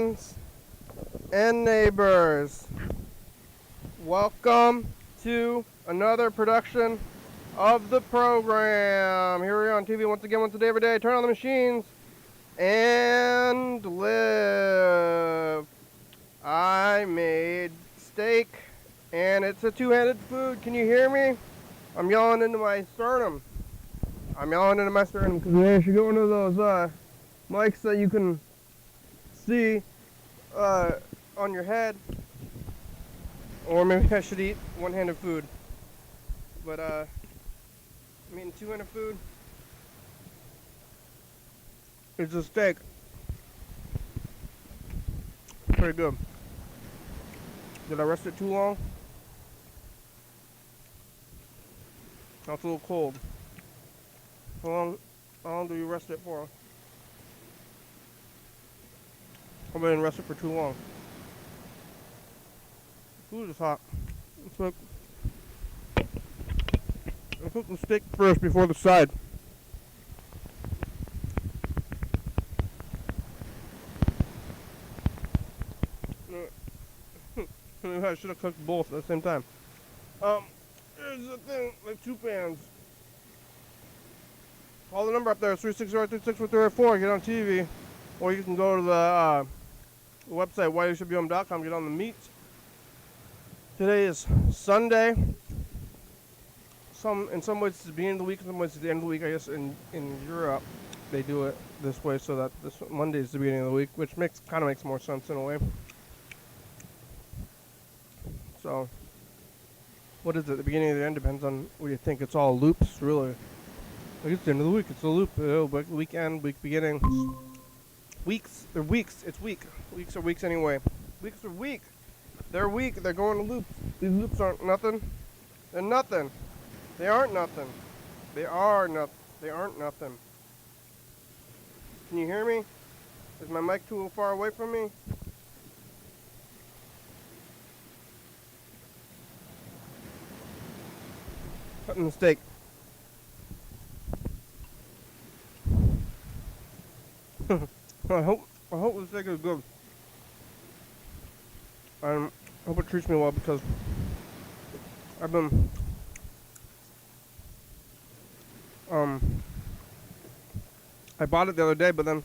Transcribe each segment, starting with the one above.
friends and neighbors. Welcome to another production of the program. Here we are on TV once again, once a day, every day. Turn on the machines and live. I made steak, and it's a two-handed food. Can you hear me? I'm yelling into my sternum. Because I should go into those mics that you can see on your head. Or maybe I should eat one-handed food. But I'm eating two-handed food. It's a steak. Pretty good. Did I rest it too long? That's a little cold. How long do you rest it for? I didn't rest it for too long. Food is hot. Let's cook the steak first before the side. I should have cooked both at the same time. Here's the thing, like 2 pans. Call the number up there, 360-364-304, get on TV. Or you can go to the website, YDHWM.com, get on the meat. Today is Sunday. In some ways it's the beginning of the week, in some ways it's the end of the week. I guess in Europe they do it this way, so that this Monday is the beginning of the week, which kind of makes more sense in a way. So, what is it? The beginning or the end depends on what you think. It's all loops, really. Like it's the end of the week. It's a loop. Weekend, week beginning. Weeks. They're weeks. It's week. Weeks are weeks anyway. Weeks are week. They're weak. They're going to loops. These loops aren't nothing. They're nothing. They aren't nothing. They are nothing. They aren't nothing. Can you hear me? Is my mic too far away from me? Cutting the steak. I hope the steak is good. I hope it treats me well because I've been I bought it the other day, but then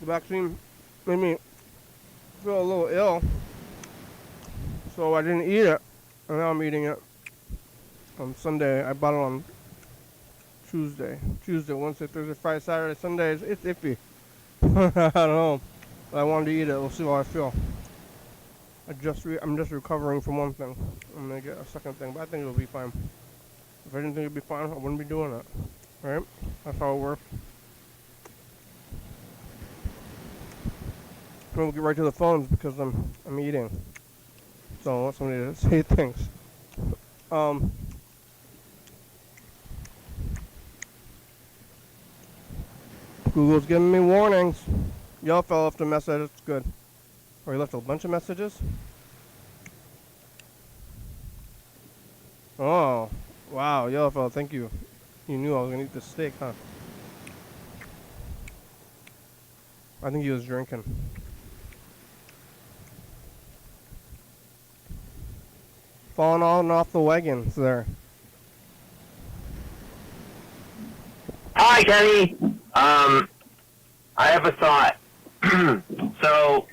the vaccine made me feel a little ill, so I didn't eat it, and now I'm eating it on Sunday. I bought it on Tuesday, Wednesday, Thursday, Friday, Saturday, Sunday. It's iffy. I don't know, but I wanted to eat it. We'll see how I feel. I'm just recovering from one thing. I'm gonna get a second thing, but I think it'll be fine. If I didn't think it'd be fine, I wouldn't be doing it. Right? That's how it works. We'll get right to the phones because I'm eating. So I want somebody to say things. Google's giving me warnings. Y'all fell left a message. It's good. Or he left a bunch of messages. Oh, wow, Yellow Fella, thank you. You knew I was gonna eat this steak, huh? I think he was drinking. Falling on off the wagons there. Hi, Kenny. I have a thought. So,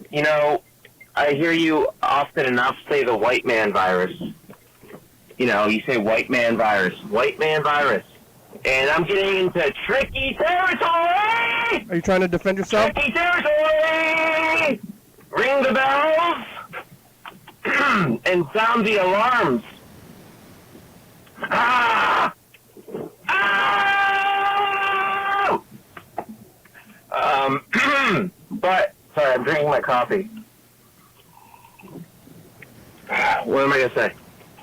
I hear you often enough say the white man virus. You say white man virus. And I'm getting into tricky territory! Are you trying to defend yourself? Tricky territory! Ring the bells and sound the alarms. Ah! Ah! But, sorry, I'm drinking my coffee. What am I going to say?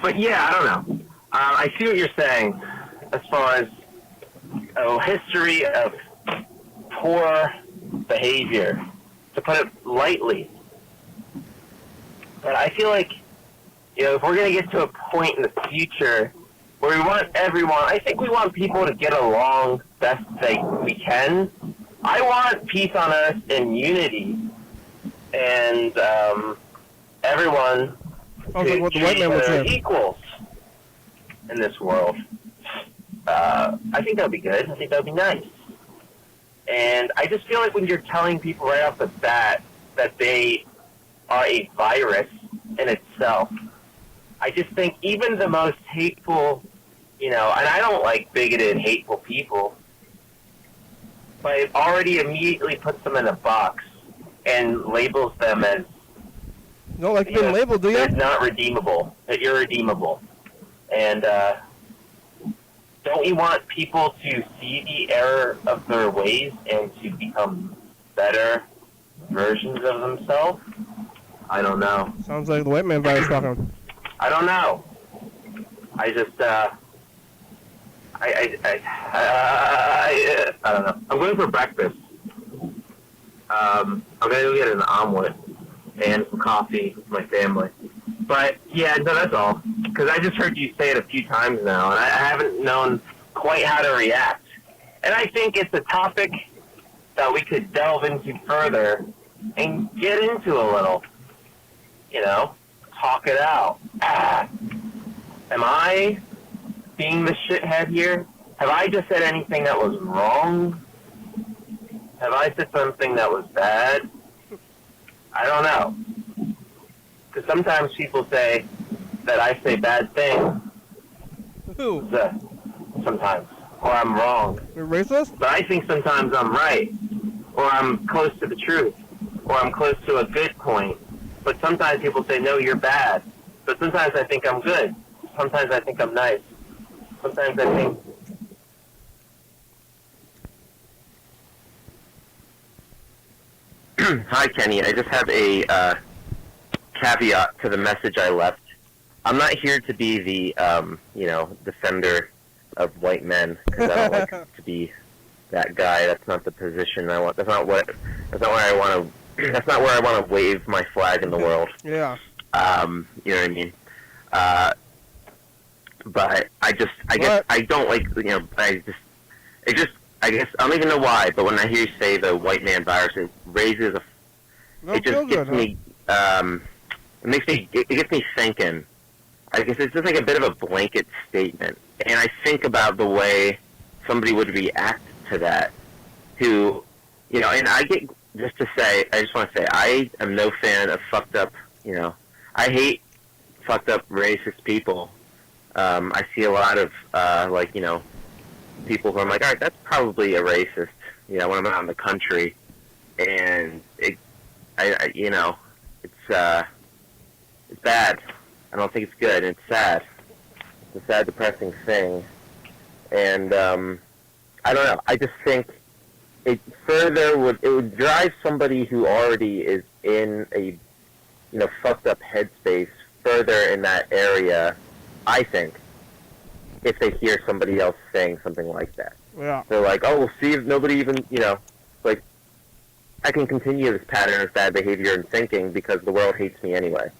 But yeah, I don't know. I see what you're saying as far as a history of poor behavior, to put it lightly. But I feel like, if we're going to get to a point in the future where we want everyone, I think we want people to get along best we can. I want peace on earth and unity. and everyone Sounds like what the white man would say. equals in this world. I think that would be good. I think that would be nice. And I just feel like when you're telling people right off the bat that they are a virus in itself, I just think even the most hateful, and I don't like bigoted, hateful people, but it already immediately puts them in a box and labels them as, You don't like being labeled, do you? It's not redeemable, that you're redeemable. And don't you want people to see the error of their ways and to become better versions of themselves? I don't know. Sounds like the white man virus talking. I don't know. I just, I don't know. I'm going for breakfast. I'm going to go get an omelet and some coffee with my family. But, yeah, no, that's all. Because I just heard you say it a few times now, and I haven't known quite how to react. And I think it's a topic that we could delve into further and get into a little. Talk it out. Am I being the shithead here? Have I just said anything that was wrong? Have I said something that was bad? I don't know. Because sometimes people say that I say bad things. Who? Sometimes. Or I'm wrong. You're racist? But I think sometimes I'm right. Or I'm close to the truth. Or I'm close to a good point. But sometimes people say, no, you're bad. But sometimes I think I'm good. Sometimes I think I'm nice. Sometimes I think... Hi, Kenny. I just have a caveat to the message I left. I'm not here to be the, defender of white men, because I don't like to be that guy. That's not the position I want. That's not where I want to. That's not where I want to wave my flag in the world. Yeah. You know what I mean? But I guess I don't like, I guess I don't even know why, but when I hear you say the white man virus, it raises it just gets me, it gets me thinking. I guess it's just like a bit of a blanket statement. And I think about the way somebody would react to that, and I just want to say, I am no fan of fucked up, I hate fucked up racist people. I see a lot of, people who I'm like, all right, that's probably a racist, when I'm out in the country. And it's bad. I don't think it's good. It's sad. It's a sad, depressing thing. And, I don't know. I just think it would drive somebody who already is in a, fucked up headspace further in that area, I think, if they hear somebody else saying something like that. Yeah. They're like, oh, well, see if nobody even, like, I can continue this pattern of bad behavior and thinking because the world hates me anyway.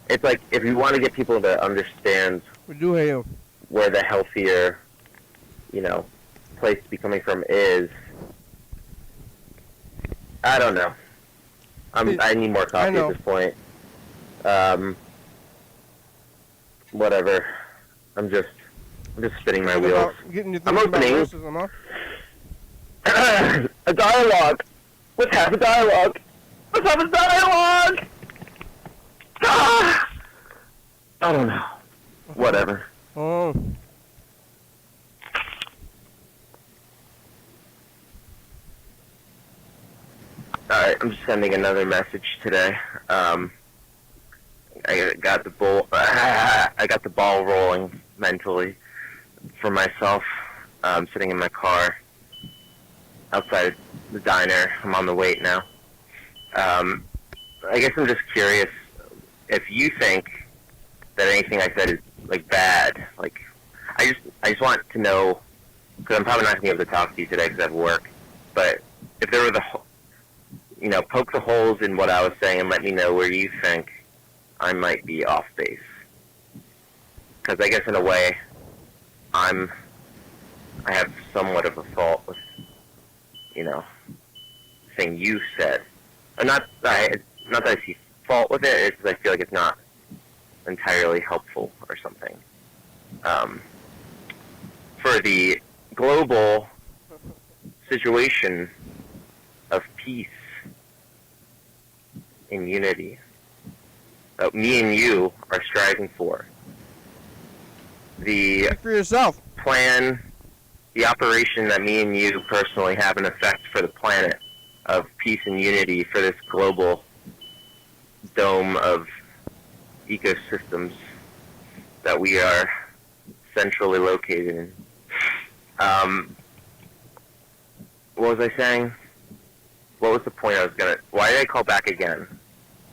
It's like, if you want to get people to understand we do hate you. Where the healthier, place to be coming from is, I don't know. I need more coffee at this point. Whatever. I'm just spinning my wheels. I'm opening a dialogue. Let's have a dialogue. Let's have a dialogue. Ah! I don't know. Whatever. Oh. Alright, I'm just sending another message today. I got the ball rolling mentally for myself. I'm sitting in my car outside the diner. I'm on the wait now. I guess I'm just curious if you think that anything I said is like bad. Like, I just want to know, because I'm probably not going to be able to talk to you today because I have work. But if there were poke the holes in what I was saying and let me know where you think I might be off base. Because I guess in a way, I have somewhat of a fault with, thing you said. Or not, not that I see fault with it, it's because I feel like it's not entirely helpful or something. For the global situation of peace and unity that me and you are striving for. The Speak for yourself. plan, the operation that me and you personally have an effect for the planet of peace and unity for this global dome of ecosystems that we are centrally located in. What was I saying? What was the point I was gonna... Why did I call back again?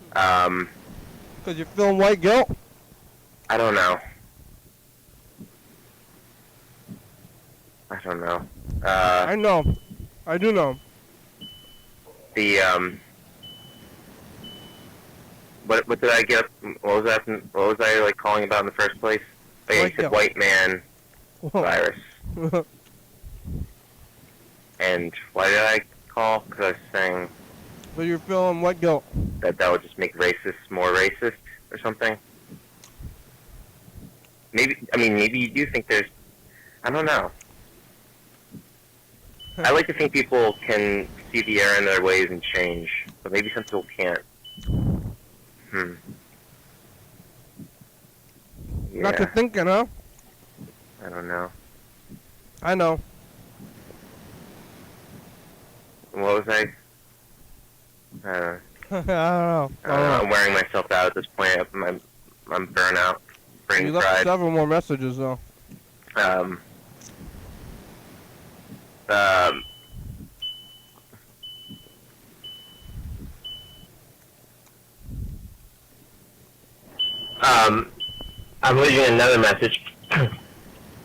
Because you're feeling white guilt? I don't know. I don't know. I know. I do know. The, what did I get? What was I, like, calling about in the first place? Oh, yeah, you said white man virus. And why did I call? Because I was saying... But you're feeling white guilt. That would just make racists more racist or something? Maybe you do think there's... I don't know. I like to think people can see the error in their ways and change, but maybe some people can't. Yeah. Got you thinking, huh? I don't know. I know. What was I? I don't know. I don't know. I'm wearing myself out at this point. I'm burnout, brain You fried. left several more messages, though. I'm leaving another message.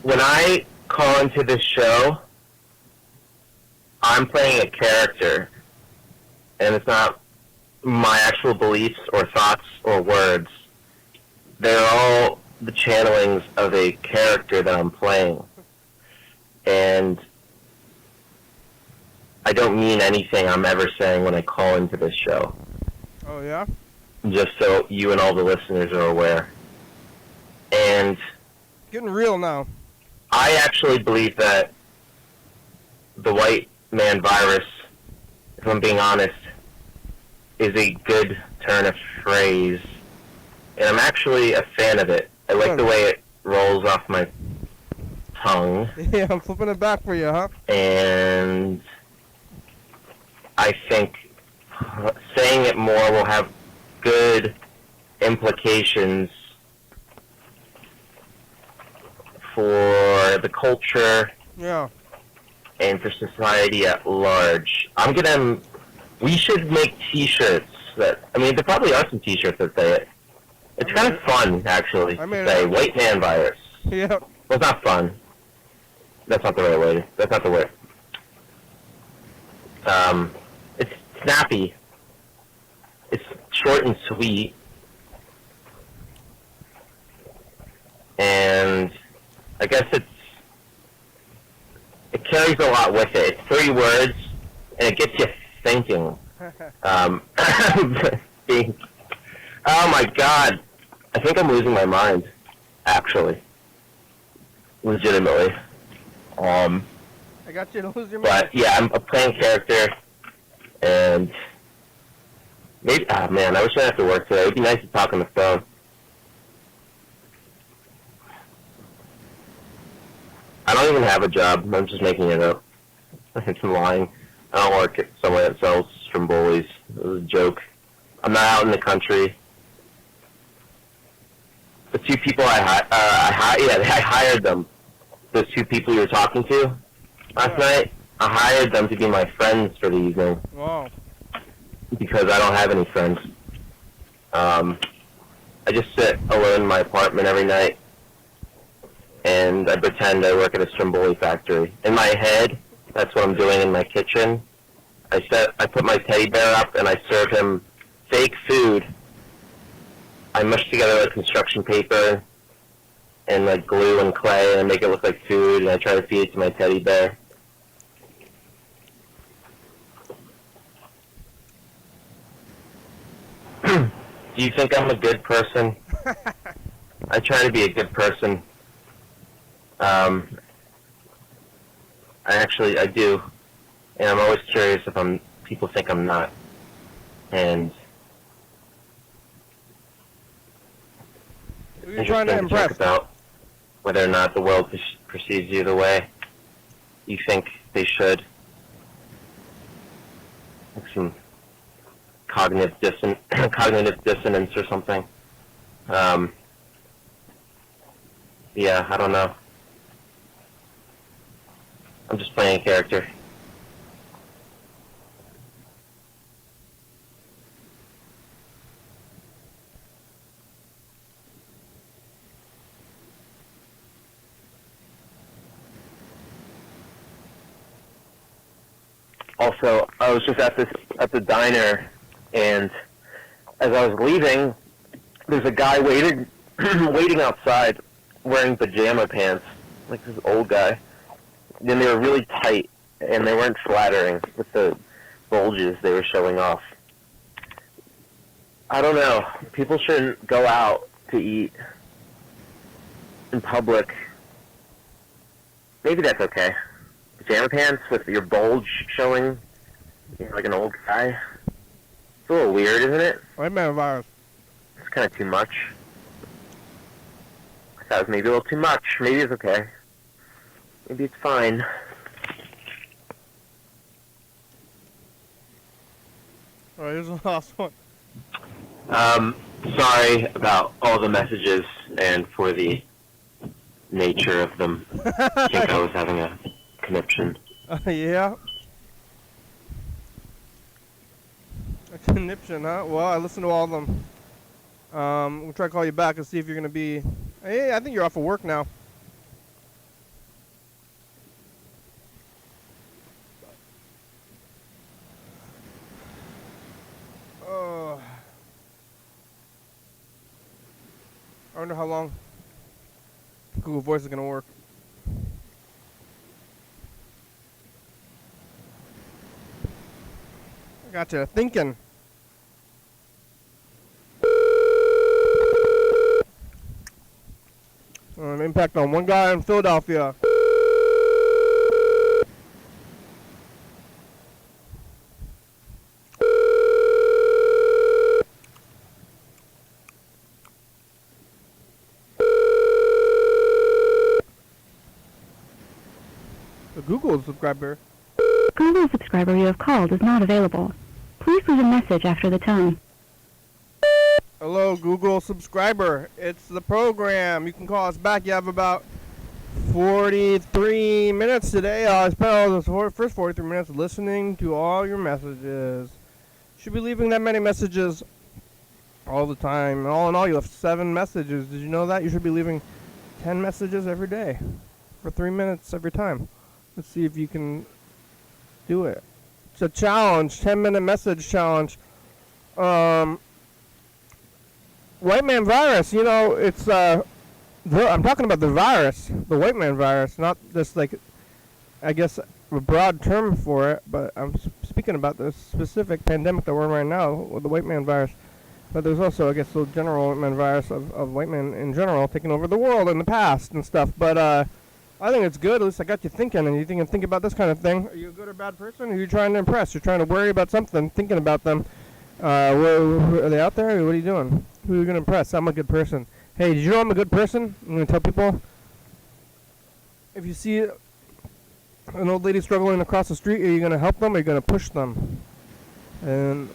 When I call into this show, I'm playing a character, and it's not my actual beliefs or thoughts or words. They're all the channelings of a character that I'm playing. And I don't mean anything I'm ever saying when I call into this show. Oh, yeah? Just so you and all the listeners are aware. And Getting real now. I actually believe that the white man virus, if I'm being honest, is a good turn of phrase. And I'm actually a fan of it. I like the way it rolls off my tongue. Yeah, I'm flipping it back for you, huh? And I think saying it more will have good implications for the culture, Yeah. and for society at large. We should make t-shirts there probably are some t-shirts that say it. It's kind of fun, actually, to say white man virus. Yeah. Well, it's not fun. That's not the right way. That's not the word. It's snappy. It's short and sweet. And I guess it carries a lot with it. It's 3 words, and it gets you thinking. Oh my God. I think I'm losing my mind, actually. Legitimately. I got you to lose your mind. But yeah, I'm playing character, and maybe, I wish I didn't have to work today. It would be nice to talk on the phone. I don't even have a job. I'm just making it up. It's lying. I don't work at somewhere that sells Strombolis. It was a joke. I'm not out in the country. The 2 people I hired them. Those 2 people you were talking to last night, I hired them to be my friends for the evening. Wow. Because I don't have any friends. I just sit alone in my apartment every night, and I pretend I work at a Stromboli factory. In my head, that's what I'm doing in my kitchen. I put my teddy bear up, and I serve him fake food. I mush together like construction paper and like glue and clay, and I make it look like food, and I try to feed it to my teddy bear. Do you think I'm a good person? I try to be a good person. I do. And I'm always curious if people think I'm not. And Who are you trying to impress? Talk about whether or not the world perceives you the way you think they should. Like some cognitive dissonance or something. Yeah, I don't know. I'm just playing a character. Also, I was just at the diner, and as I was leaving, there's a guy waiting outside wearing pajama pants, like this old guy. And they were really tight, and they weren't flattering with the bulges they were showing off. I don't know. People shouldn't go out to eat in public. Maybe that's okay. Pajama pants with your bulge showing, like an old guy. It's a little weird, isn't it? White man virus. It's kind of too much. I thought it was maybe a little too much. Maybe it's okay. Maybe it's fine. Alright, here's the last one. Sorry about all the messages and for the nature of them. I think I was having a conniption. Yeah. A conniption, huh? Well, I listened to all of them. We'll try to call you back and see if you're going to be... Hey, I think you're off of work now. I wonder how long Google Voice is going to work. I got you thinking. An impact on one guy in Philadelphia. The Google subscriber. Google subscriber you have called is not available. Please leave a message after the tone. Hello, Google subscriber. It's the program. You can call us back. You have about 43 minutes today. I spent all the first 43 minutes listening to all your messages. Should be leaving that many messages all the time. All in all, you left 7 messages. Did you know that? You should be leaving 10 messages every day for 3 minutes every time. Let's see if you can do it. It's a challenge, 10-minute message challenge. White man virus, you know, it's, I'm talking about the virus, the white man virus, not just like, I guess, a broad term for it, but I'm speaking about the specific pandemic that we're in right now with the white man virus. But there's also, I guess, the general white man virus of white men in general taking over the world in the past and stuff. But I think it's good. At least I got you thinking, and you can think about this kind of thing. Are you a good or bad person? Or are you trying to impress? You're trying to worry about something, thinking about them. Are they out there? What are you doing? Who are you going to impress? I'm a good person. Hey, did you know I'm a good person? I'm going to tell people. If you see an old lady struggling across the street, are you going to help them or are you going to push them? And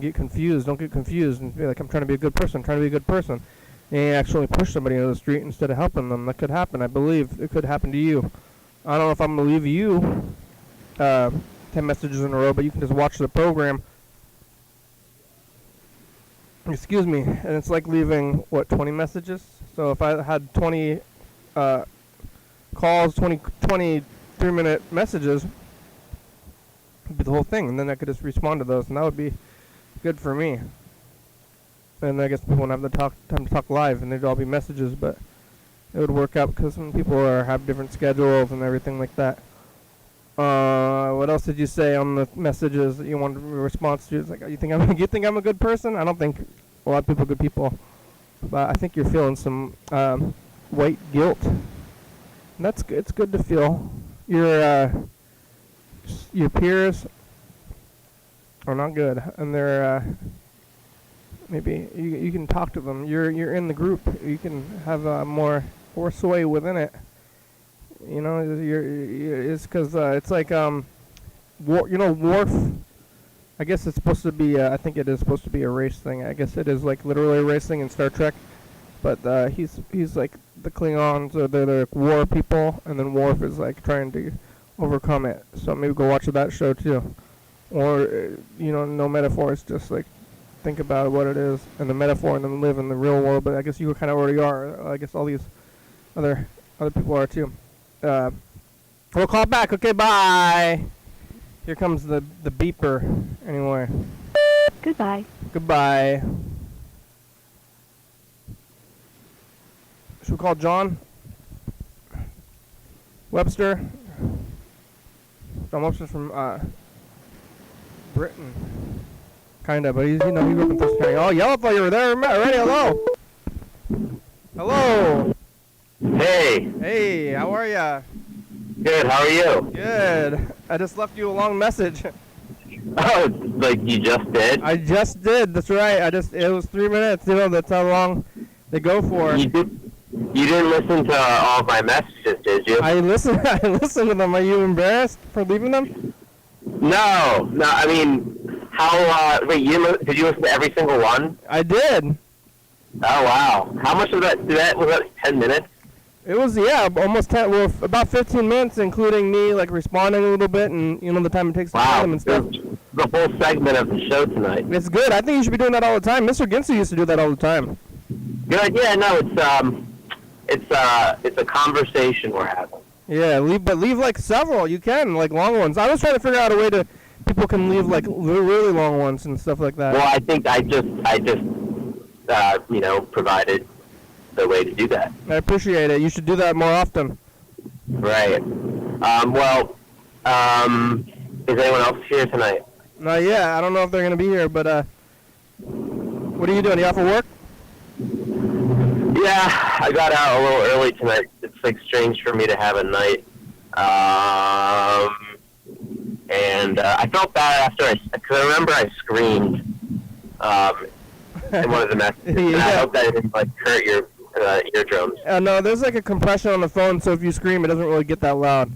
get confused. Don't get confused and be like, I'm trying to be a good person. I'm trying to be a good person. And you actually push somebody into the street instead of helping them. That could happen. I believe it could happen to you. I don't know if I'm going to leave you 10 messages in a row, but you can just watch the program. Excuse me. And it's like leaving, 20 messages? So if I had 20 calls, 23-minute messages, it'd be the whole thing. And then I could just respond to those, and that would be good for me. And I guess people won't have the time to talk live, and they'd all be messages, but it would work out because some people have different schedules and everything like that. What else did you say on the messages that you wanted a response to? It's like, you think I'm a good person? I don't think a lot of people are good people, but I think you're feeling some white guilt. And that's good. It's good to feel. Your peers are not good, and they're maybe you can talk to them. You're in the group. You can have more sway within it. You know, it's because it's like Worf. I guess it's supposed to be. I think it is supposed to be a race thing. I guess it is like literally a race thing in Star Trek. But he's like the Klingons, or they're like war people, and then Worf is like trying to overcome it. So maybe go watch that show too. Or no metaphors, just like think about what it is and the metaphor, and then live in the real world. But I guess you kind of already are. I guess all these other people are too. We'll call back. Okay, bye. Here comes the beeper. Anyway. Goodbye. Goodbye. Should we call John Webster? John Webster's from Britain. Kinda, but he grew up in Thurston County. Oh, Yellow, thought you were there already. Hello. Hello. Hey. Hey, how are ya? Good. How are you? Good. I just left you a long message. Oh, like you just did? I just did. That's right. It was 3 minutes. That's how long they go for. You didn't listen to all of my messages, did you? I listened to them. Are you embarrassed for leaving them? No. I mean, how? Wait, did you listen to every single one? I did. Oh wow. How much of that was that 10 minutes? It was, almost 10. Well, about 15 minutes, including me like responding a little bit, and the time it takes to find them and stuff. The whole segment of the show tonight. It's good. I think you should be doing that all the time. Mr. Ginsu used to do that all the time. Good idea. No, it's a conversation we're having. Yeah, leave like several. You can, like long ones. I was trying to figure out a way to people can leave like really long ones and stuff like that. Well, I think I just provided the way to do that. I appreciate it. You should do that more often. Right. Is anyone else here tonight? Not yet. I don't know if they're gonna be here, but what are you doing? You off of work? Yeah, I got out a little early tonight. It's like strange for me to have a night. And I felt bad because I remember I screamed in one of the messages. Yeah. And I hope that didn't like hurt your eardrums. No, there's like a compression on the phone, so if you scream, it doesn't really get that loud.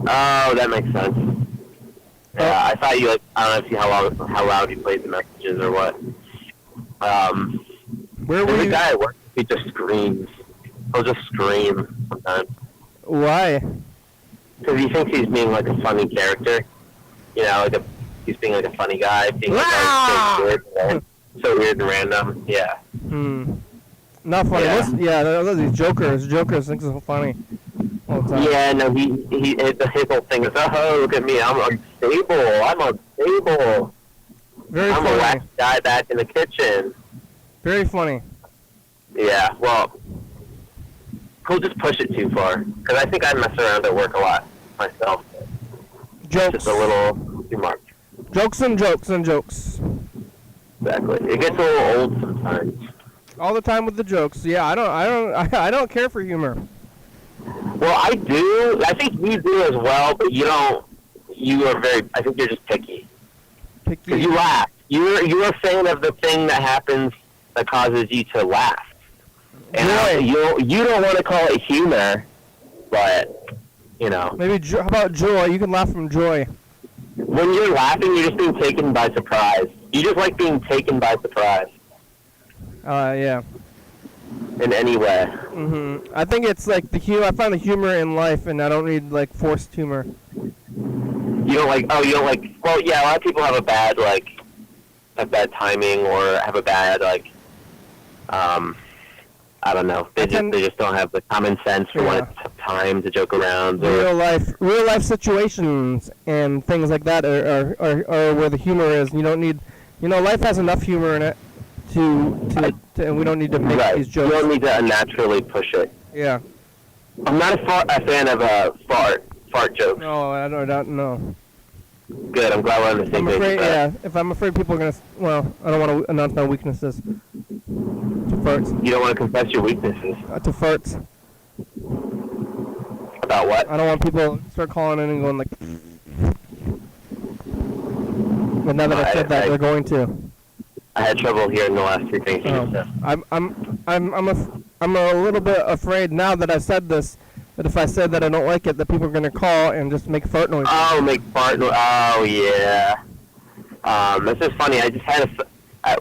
Oh, that makes sense. Yeah, I thought you I don't know how loud you played the messages or what. Where were There's you? a guy at work. He just screams. He'll just scream sometimes. Why? Because he thinks he's being like a funny character. He's being like a funny guy, being like so weird and random. Yeah. Not funny. Yeah. Those these jokers. Jokers think it's funny all the time. Yeah, no, his whole thing is, oh, look at me, I'm unstable. Very I'm funny. a wax guy back in the kitchen. Very funny. Yeah, well, he'll just push it too far. Because I think I mess around at work a lot myself. Jokes. Just a little too much. Jokes and jokes and jokes. Exactly. It gets a little old sometimes. All the time with the jokes. Yeah, I don't care for humor. Well, I do. I think you do as well, but you don't. I think you're just picky. Picky. Because you laugh. You're a fan of the thing that happens that causes you to laugh. And you don't want to call it humor, but, Maybe, how about joy? You can laugh from joy. When you're laughing, you're just being taken by surprise. You just like being taken by surprise. Yeah. In any way. I think it's like I find the humor in life, and I don't need like forced humor. You don't like, well, yeah, a lot of people have a bad timing or have a bad, I don't know. They just don't have the common sense for when it's time to joke around. Real life situations and things like that are where the humor is. You don't need, life has enough humor in it and we don't need to make these jokes. You don't need to unnaturally push it. Yeah. I'm not a fan of farts. fart jokes. No, I don't know. Good. I'm glad we're on the same I'm page. afraid, with that. yeah. If I'm afraid people are gonna, well, I don't want to announce my weaknesses. To farts. You don't want to confess your weaknesses. To farts. About what? I don't want people to start calling in and going like. But now that I said that, they're going to. I had trouble hearing the last three things you said. I'm a little bit afraid now that I said this, that if I said that I don't like it, that people are gonna call and just make fart noises. Oh, make fart noise. Oh, yeah. This is funny. I just had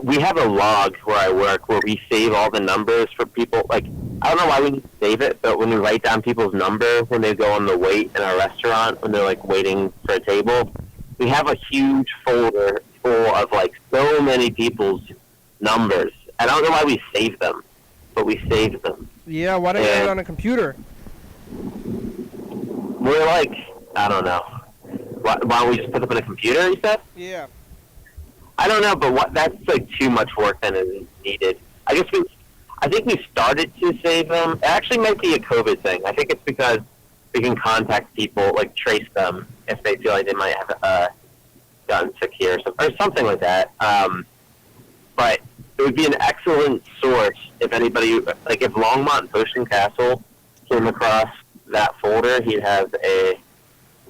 we have a log where I work where we save all the numbers for people. Like, I don't know why we need to save it, but when we write down people's number when they go on the wait in our restaurant, when they're, like, waiting for a table, we have a huge folder full of, like, so many people's numbers. I don't know why we save them, but we save them. Yeah, why don't you do it on a computer? We're like, I don't know. Why don't we just put them in a computer, you said? Yeah. I don't know, but that's like too much work than is needed. I think we started to save them. It actually might be a COVID thing. I think it's because we can contact people, like trace them if they feel like they might have gotten sick here or something like that. But it would be an excellent source if anybody, like if Longmont and Thurston Castle came across that folder, he'd have a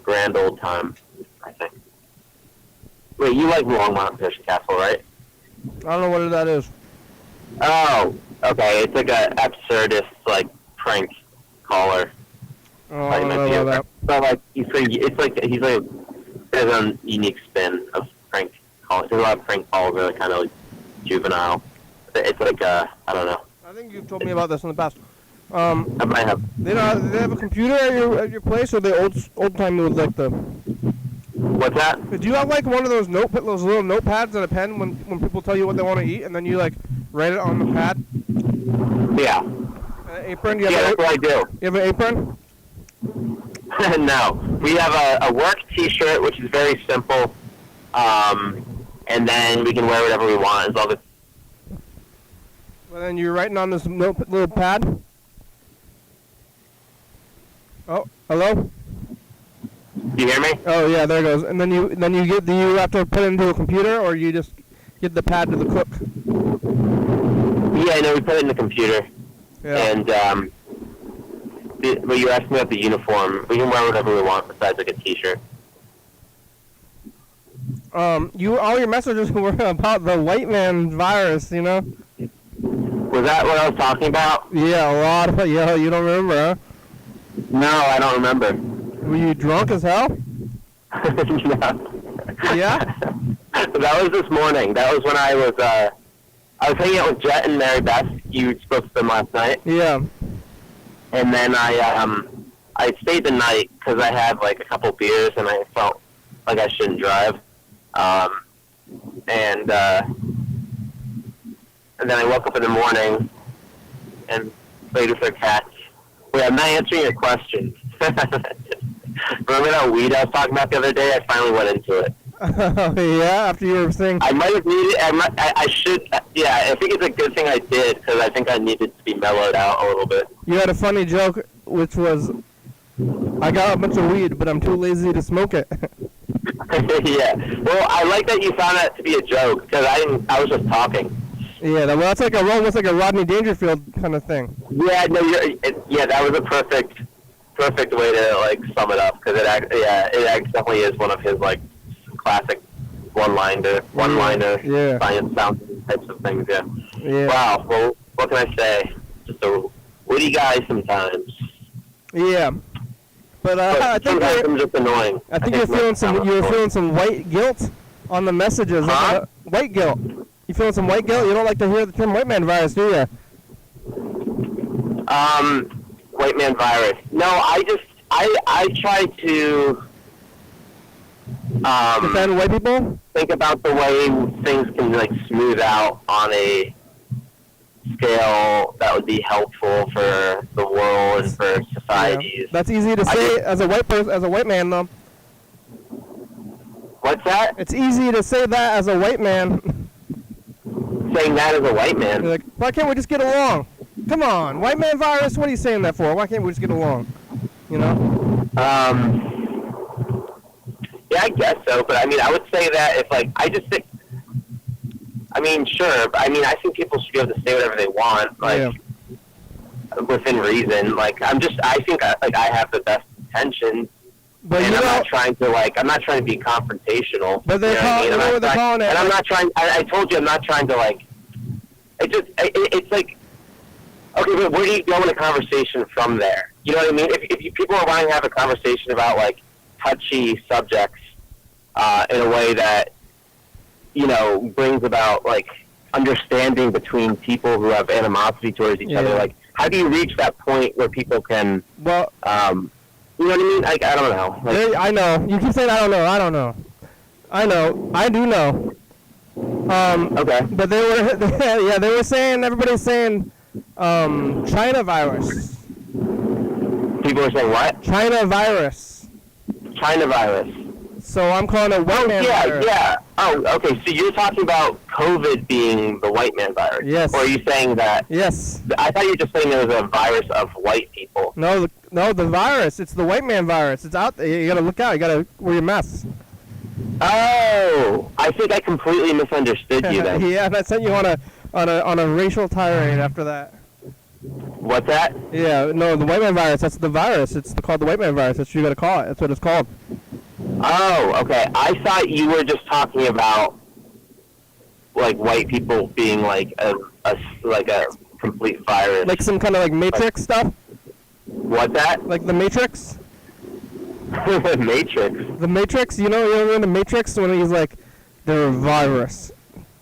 grand old time, I think. Wait, you like Longmont and Thurston Castle, right? I don't know what that is. Oh, okay. It's like a absurdist, like, prank caller. Oh, I don't know about that. But, like, he's there's a unique spin of prank calling. There's a lot of prank calls that are kind of, like, juvenile. It's like, I don't know. I think you've told me about this in the past. I might have. They have a computer at your place, or they old time with like the. What's that? Do you have like one of those those little notepads and a pen when people tell you what they want to eat, and then you like write it on the pad? Yeah. An apron? That's what I do. You have an apron? No, we have a work T-shirt, which is very simple, and then we can wear whatever we want as long as. And then you're writing on this little pad. Oh, hello. You hear me? Oh yeah, there it goes. And then you have to put it into a computer, or you just give the pad to the cook. Yeah, no, we put it in the computer. Yeah. And but you asked me about the uniform. We can wear whatever we want besides like a T-shirt. All your messages were about the white man virus, you know. Was that what I was talking about? Yeah, a lot of yeah. You don't remember, huh? No, I don't remember. Were you drunk as hell? No. Yeah? That was this morning. That was when I was hanging out with Jet and Mary Beth. You spoke to them last night. Yeah. And then I stayed the night because I had like a couple beers and I felt like I shouldn't drive. And then I woke up in the morning and played with their cats. Wait, I'm not answering your question. Remember that weed I was talking about the other day? I finally went into it. Yeah, after you were saying... I might have needed... I should... Yeah, I think it's a good thing I did, because I think I needed to be mellowed out a little bit. You had a funny joke, which was, I got a bunch of weed, but I'm too lazy to smoke it. Yeah. Well, I like that you found that to be a joke, because I was just talking. Yeah, well, that's like almost like a Rodney Dangerfield kind of thing. Yeah, no, that was a perfect way to like sum it up because it definitely is one of his like classic one-liner Yeah. science sound types of things. Yeah. Yeah. Wow. Well, what can I say? Just a witty guy sometimes. Yeah. But I think sometimes I'm just annoying. I think you're feeling some white guilt on the messages. Huh? White guilt. You feeling some white guilt? You don't like to hear the term white man virus, do you? White man virus. No, I try to defend white people? Think about the way things can like smooth out on a scale that would be helpful for the world and for societies. Yeah. That's easy to say as a white person, as a white man, though. What's that? It's easy to say that as a white man. Saying that as a white man. You're like, why can't we just get along? Come on, white man virus. What are you saying that for? Why can't we just get along? You know? I guess so, but I mean, I would say that if like I just think, I mean, sure, but I mean, I think people should be able to say whatever they want, like within reason. Like I think like I have the best intentions. But and I'm not trying to be confrontational. But they're calling it. And I'm not trying. I told you I'm not trying to like. It's like, okay, but where do you go in a conversation from there? You know what I mean? If people are wanting to have a conversation about like touchy subjects in a way that brings about like understanding between people who have animosity towards each other, like how do you reach that point where people can? Well. You know what I mean? Like, I don't know. Like, I know. You keep saying I don't know. I don't know. I know. I do know. Okay. But they were saying, everybody's saying, China virus. People are saying what? China virus. China virus. So I'm calling it white man virus. Yeah. Oh, okay. So you're talking about COVID being the white man virus. Yes. Or are you saying that? Yes. I thought you were just saying there was a virus of white people. No, the virus. It's the white man virus. It's out there. You gotta look out. You gotta wear your mask. Oh, I think I completely misunderstood you then. Yeah, and I sent you on a racial tirade after that. What's that? Yeah, no, the white man virus. That's the virus. It's called the white man virus. That's what you gotta call it. That's what it's called. Oh, okay. I thought you were just talking about like white people being like a complete virus. Like some kind of like Matrix stuff? What's that? Like the Matrix? Matrix. The Matrix? You know in the Matrix when he's like, they're a virus.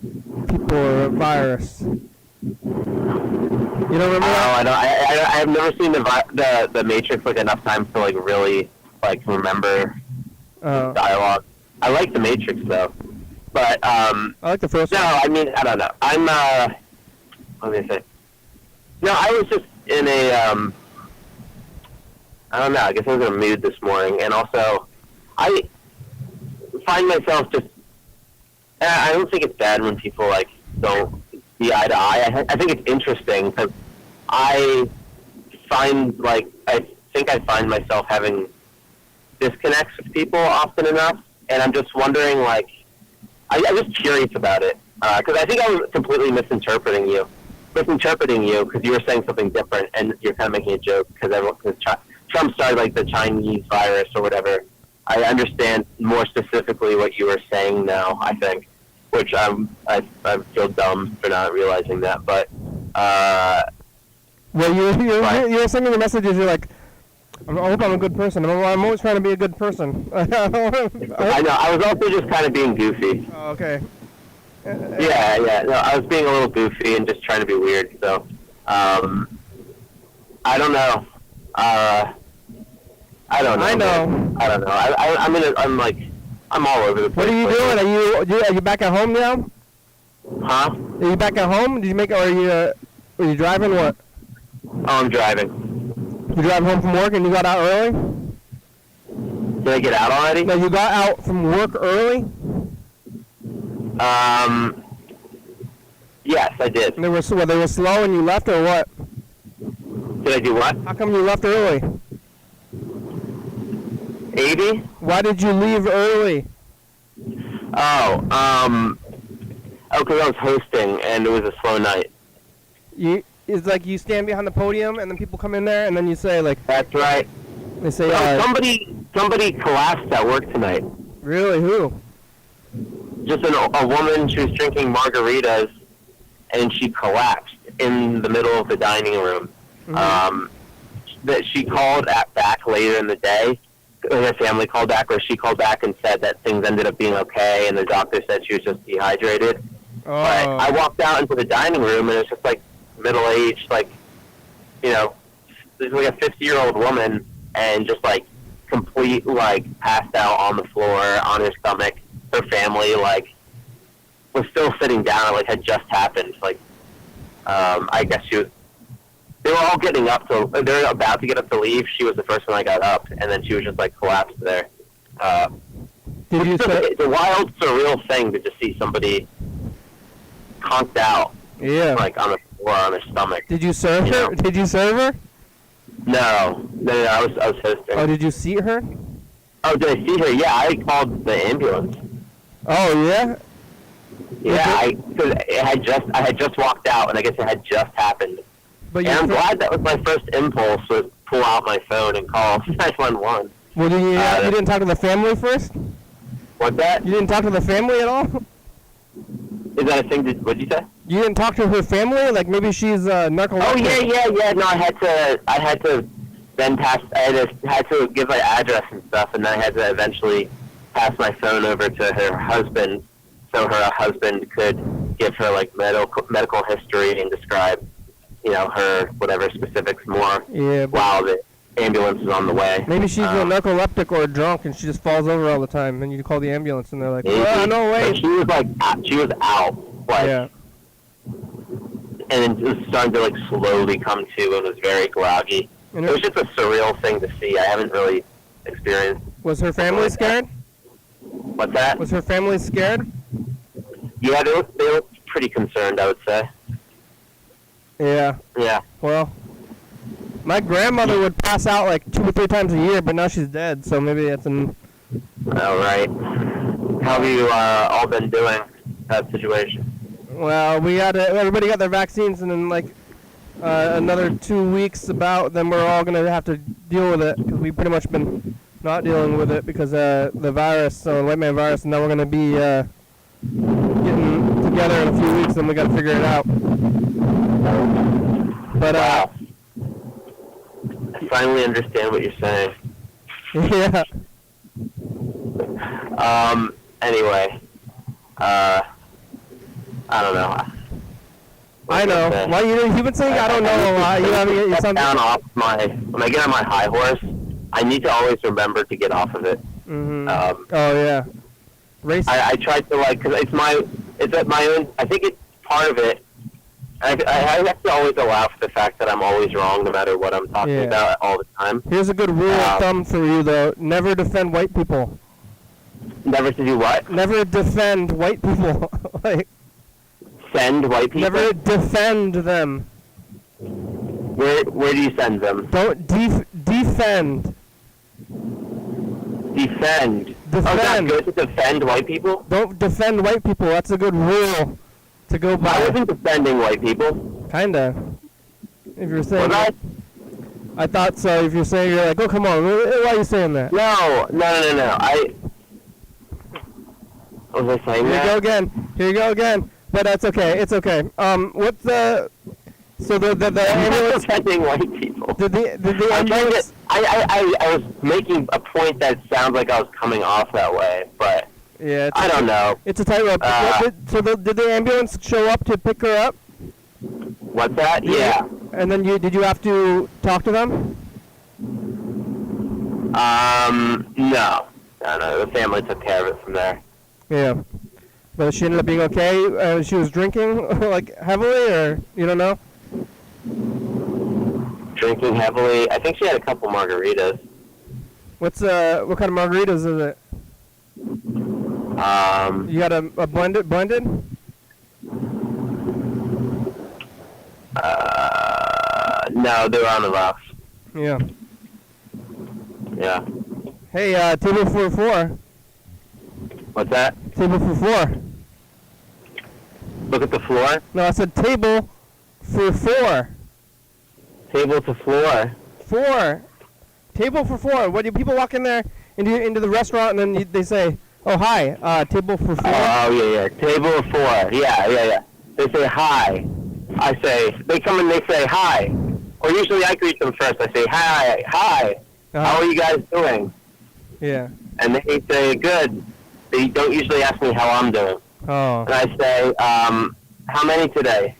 People are a virus. You don't remember that? I have never seen the Matrix like enough times to like really like remember dialogue. I like the Matrix though, but I like the first one. No, I mean I don't know. I'm what did I say? No, I was just in a I don't know. I guess I was in a mood this morning, and also I find myself just. I don't think it's bad when people like don't see eye to eye. I think it's interesting because I find myself having disconnects with people often enough, and I'm just wondering, like, I'm just curious about it because I think I was completely misinterpreting you because you were saying something different, and you're kind of making a joke because Trump started like the Chinese virus or whatever. I understand more specifically what you were saying now, I think, which I feel dumb for not realizing that, but well, you were sending the messages. You're like, I hope I'm a good person. I'm always trying to be a good person. I know. I was also just kind of being goofy. Oh, okay. Yeah. No, I was being a little goofy and just trying to be weird. So, I don't know. I don't know. I know. I don't know. I'm all over the place. What are you doing? Are you back at home now? Huh? Are you back at home? Did you make? Or are you driving? What? Oh, I'm driving. You drive home from work and you got out early? Did I get out already? No, you got out from work early? Yes, I did. And they were slow and you left, or what? Did I do what? How come you left early? 80? Why did you leave early? Oh, because I was hosting and it was a slow night. It's like you stand behind the podium and then people come in there and then you say like... That's right. They say... Somebody collapsed at work tonight. Really? Who? Just a woman, she was drinking margaritas and she collapsed in the middle of the dining room. Mm-hmm. That she called back later in the day. Her family called back, or she called back and said that things ended up being okay, and the doctor said she was just dehydrated. Oh. But I walked out into the dining room, and it's just like middle-aged, like, there's like a 50-year-old woman, and just like complete, like, passed out on the floor, on her stomach. Her family, like, was still sitting down, like, had just happened. Like, I guess they were all getting up, so they were about to get up to leave. She was the first one that got up, and then she was just like collapsed there. It's a wild, surreal thing to just see somebody conked out, like on the floor on her stomach. Did you serve her? Did you serve her? No, I was hosting. Oh, did you seat her? Oh, did I see her? Yeah, I called the ambulance. Oh, yeah? Yeah, because I had just walked out, and I guess it had just happened. But And I'm glad that was my first impulse was pull out my phone and call 911. Well, you didn't talk to the family first? What's that? You didn't talk to the family at all? Is that a thing? What'd you say? You didn't talk to her family? Like maybe she's narcoleptic? Oh yeah. No, I had to then pass. I had to give my address and stuff, and then I had to eventually pass my phone over to her husband, so her husband could give her like medical history and describe, her whatever specifics more. Yeah. While the ambulance is on the way. Maybe she's a narcoleptic or a drunk, and she just falls over all the time. And you call the ambulance, and they're like, maybe. "Oh, no way." She was out. Yeah. And it was starting to slowly come to, and was very groggy. And it was just a surreal thing to see. I haven't really experienced. Was her family scared? What's that? Was her family scared? Yeah, they looked pretty concerned, I would say. Yeah. Yeah. Well, my grandmother would pass out like 2 or 3 times a year, but now she's dead, so maybe that's an... All right. How have you all been doing that situation? Well, everybody got their vaccines, and then another 2 weeks then we're all going to have to deal with it, because we've pretty much been not dealing with it because the virus, so white man virus, and now we're going to be getting together in a few weeks, and we got to figure it out. But wow. I finally understand what you're saying. Yeah. Anyway, I don't know. I know. Why you've been saying I don't know a lot. You haven't get something down off when I get on my high horse, I need to always remember to get off of it. Mm-hmm. Oh yeah. Race. I tried to because it's at my own. I think it's part of it. I have to always allow for the fact that I'm always wrong, no matter what I'm talking about all the time. Here's a good rule of thumb for you, though: never defend white people. Never to do what? Never defend white people. Send white people. Never defend them. Where do you send them? Don't defend. Defend. Defend. Oh, that's good to defend white people? Don't defend white people. That's a good rule to go by. I wasn't defending white people. Kinda. If you're saying that. I thought so. If you're saying, you're like, oh, come on. Why are you saying that? No. What was I saying that? Here you go again. But that's okay. It's okay. What's the... So the ambulance... defending white people. Did the ambulance... I was making a point that sounds like I was coming off that way, but... Yeah, I don't know. It's a tightrope. Did the ambulance show up to pick her up? What's that? Yeah. And then did you have to talk to them? No. The family took care of it from there. Yeah. But she ended up being okay? She was drinking, heavily, or you don't know? Drinking heavily. I think she had a couple margaritas. What kind of margaritas is it? You got a blended? No, they were on the rocks. Yeah. Yeah. Hey, table for 4. What's that? Table for 4. Look at the floor? No, I said table for 4. Table to floor? 4. Table for 4. What do people walk in there into the restaurant and then they say, oh, hi, table for 4? Oh, yeah. Table 4. Yeah. They say hi. They come and they say hi. Or usually I greet them first. I say, hi. How are you guys doing? Yeah. And they say, good. They don't usually ask me how I'm doing. Oh. And I say, how many today?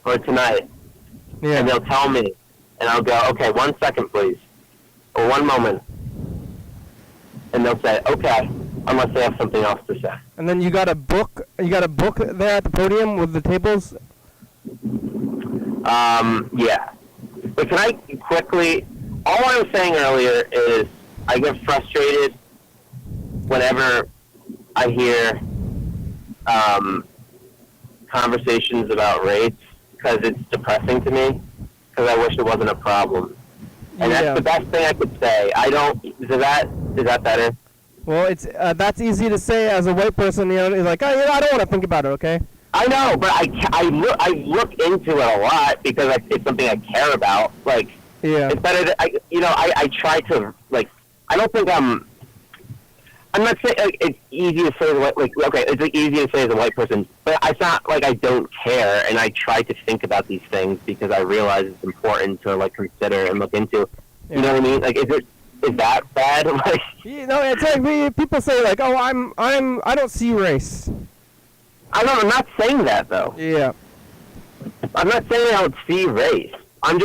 Or tonight? Yeah. And they'll tell me. And I'll go, okay, 1 second, please. Or 1 moment. And they'll say, okay, unless they have something else to say. And then you got a book there at the podium with the tables? Yeah. But can I quickly, all I was saying earlier is I get frustrated whenever I hear conversations about rates because it's depressing to me because I wish it wasn't a problem. And that's the best thing I could say. Is that better? Well, it's that's easy to say as a white person. You know, it's like, oh, yeah, I don't want to think about it. Okay. I know, but I look into it a lot because it's something I care about. Like, Yeah. it's better that I try to, like, I don't think I'm not saying like, it's easy to say it's like, easy to say as a white person, but it's not like I don't care, and I try to think about these things because I realize it's important to like consider and look into. Yeah. You know what I mean? Like, is that bad? Like, You know, it's like people say like, oh, I don't see race. I'm not saying that though. Yeah. I'm not saying I don't see race. I'm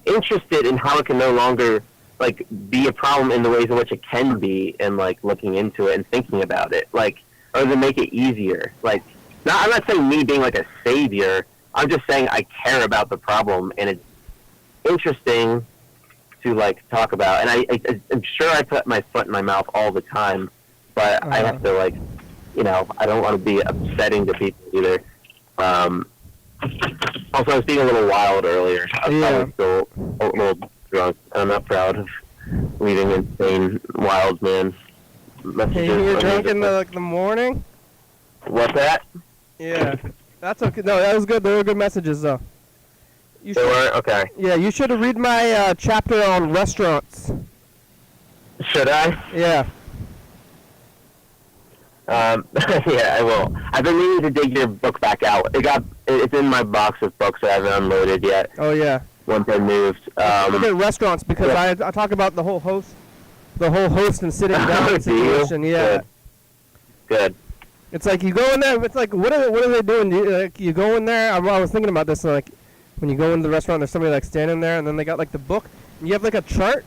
interested in how it can no longer like be a problem in the ways in which it can be, and like looking into it and thinking about it, like, or to make it easier. Like, I'm not saying me being like a savior. I'm just saying I care about the problem, and it's interesting to like talk about. And I'm sure I put my foot in my mouth all the time, but I have to like, I don't want to be upsetting to people either. Also, I was being a little wild earlier. I was still a little drunk. I'm not proud of leaving insane wild man messages. Hey, you were drunk in the morning? What's that? Yeah. That's okay. No, that was good. They were good messages, though. They were? Okay. Yeah, you should have read my chapter on restaurants. Should I? Yeah. Yeah, I will. I've been meaning to dig your book back out. It's in my box of books that I haven't unloaded yet. Oh, yeah. Once I moved. Look at restaurants, because I talk about the whole host and sitting down situation. Yeah. Good. It's like you go in there. It's like what are they doing? You go in there. I was thinking about this. Like when you go into the restaurant, there's somebody like standing there, and then they got like the book, and you have like a chart.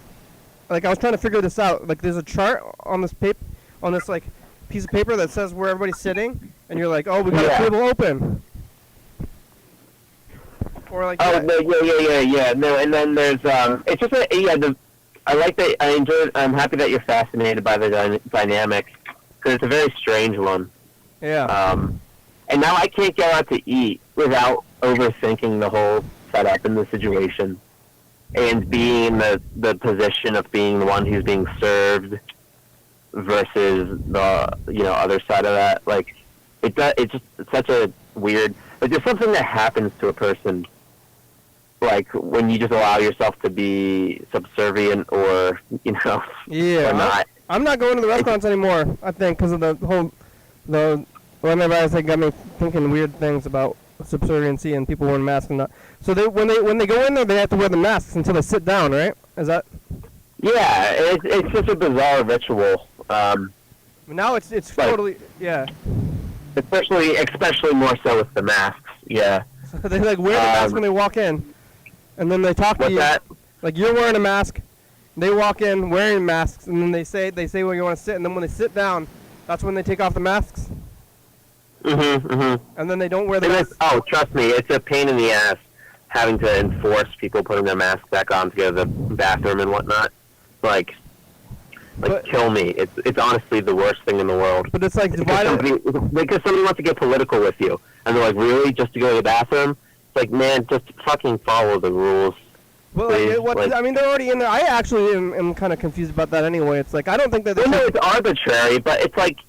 Like I was trying to figure this out. Like there's a chart on this like piece of paper that says where everybody's sitting, and you're like, oh, we got a table open. Or like yeah. No, and then there's it's just I like that. I enjoy it. I'm happy that you're fascinated by the dynamic, because it's a very strange one. Yeah. And now I can't go out to eat without overthinking the whole setup and the situation, and being in the position of being the one who's being served versus the other side of that. Like it's such a weird. Like there's something that happens to a person, like when you just allow yourself to be subservient, or or not. I'm not going to the restaurants anymore, I think, because of the coronavirus. They got me thinking weird things about subserviency and people wearing masks and not. So when they go in there, they have to wear the masks until they sit down, right? Is that? Yeah, it's such a bizarre ritual. Now it's like, totally Especially more so with the masks. Yeah. So they like wear the mask when they walk in, and then they talk to you. What's that? Like you're wearing a mask. They walk in wearing masks, and then they say where you want to sit, and then when they sit down, that's when they take off the masks. And then they don't wear the masks. Oh, trust me, it's a pain in the ass having to enforce people putting their masks back on to go to the bathroom and whatnot. Like kill me. It's honestly the worst thing in the world. But it's like because somebody wants to get political with you, and they're like, really, just to go to the bathroom? It's like, man, just fucking follow the rules. Well, I mean, they're already in there. I actually am kind of confused about that anyway. It's like I don't think that. It's arbitrary, but it's like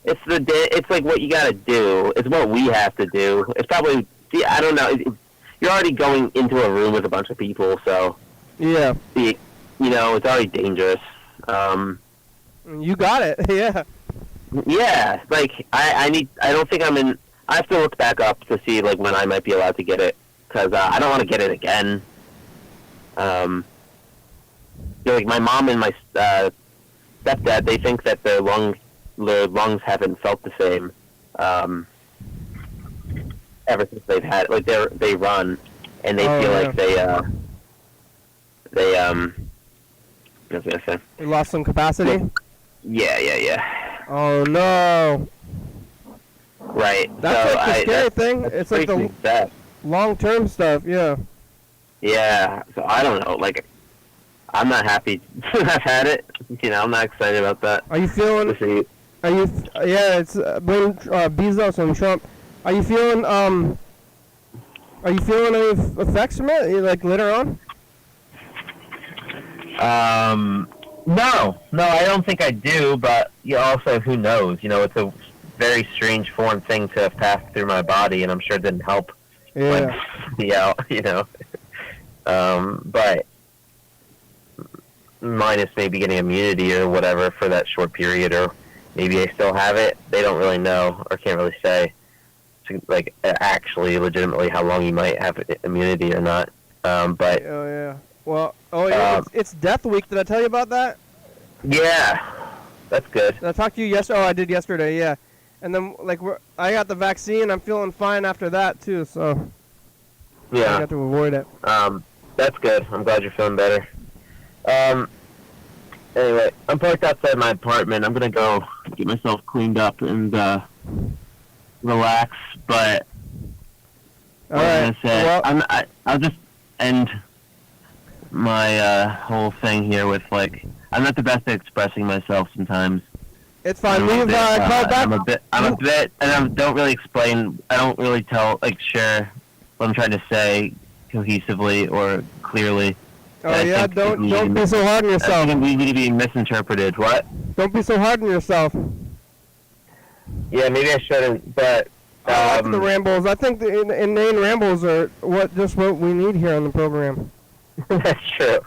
it's like what you got to do. It's what we have to do. It's probably I don't know. You're already going into a room with a bunch of people, so yeah. It's already dangerous. You got it. Yeah. Yeah, like I don't think I'm in. I have to look back up to see like when I might be allowed to get it, because I don't want to get it again. Like my mom and my stepdad, they think that their lungs haven't felt the same ever since they've had like they run, and they feel like they I was gonna say they lost some capacity. Yeah. Oh no. Right. That's like the scary thing. It's like the long-term stuff. Yeah. Yeah. So I don't know. Like, I'm not happy I've had it. I'm not excited about that. Are you feeling? Yeah. It's blame Bezos and Trump. Are you feeling? Any effects from it? Like later on? No, I don't think I do, but also, who knows? It's a very strange foreign thing to have passed through my body, and I'm sure it didn't help when be out, But minus maybe getting immunity or whatever for that short period, or maybe I still have it. They don't really know or can't really say, like, actually, legitimately, how long you might have immunity or not. But it's Death Week. Did I tell you about that? Yeah, that's good. Did I talked to you yesterday? Oh, I did yesterday. Yeah, and then I got the vaccine. I'm feeling fine after that too. So yeah, I got to avoid it. That's good. I'm glad you're feeling better. Anyway, I'm parked outside my apartment. I'm gonna go get myself cleaned up and relax. But all right. I'll just end my whole thing here with, like, I'm not the best at expressing myself sometimes. It's fine. Call back. I'm a bit, and I don't really explain. I don't really share what I'm trying to say cohesively or clearly. Oh yeah, don't be so hard on yourself. I think we need to be misinterpreted. What? Don't be so hard on yourself. Yeah, maybe I shouldn't, but I like the rambles. I think the inane rambles are what we need here on the program. That's true.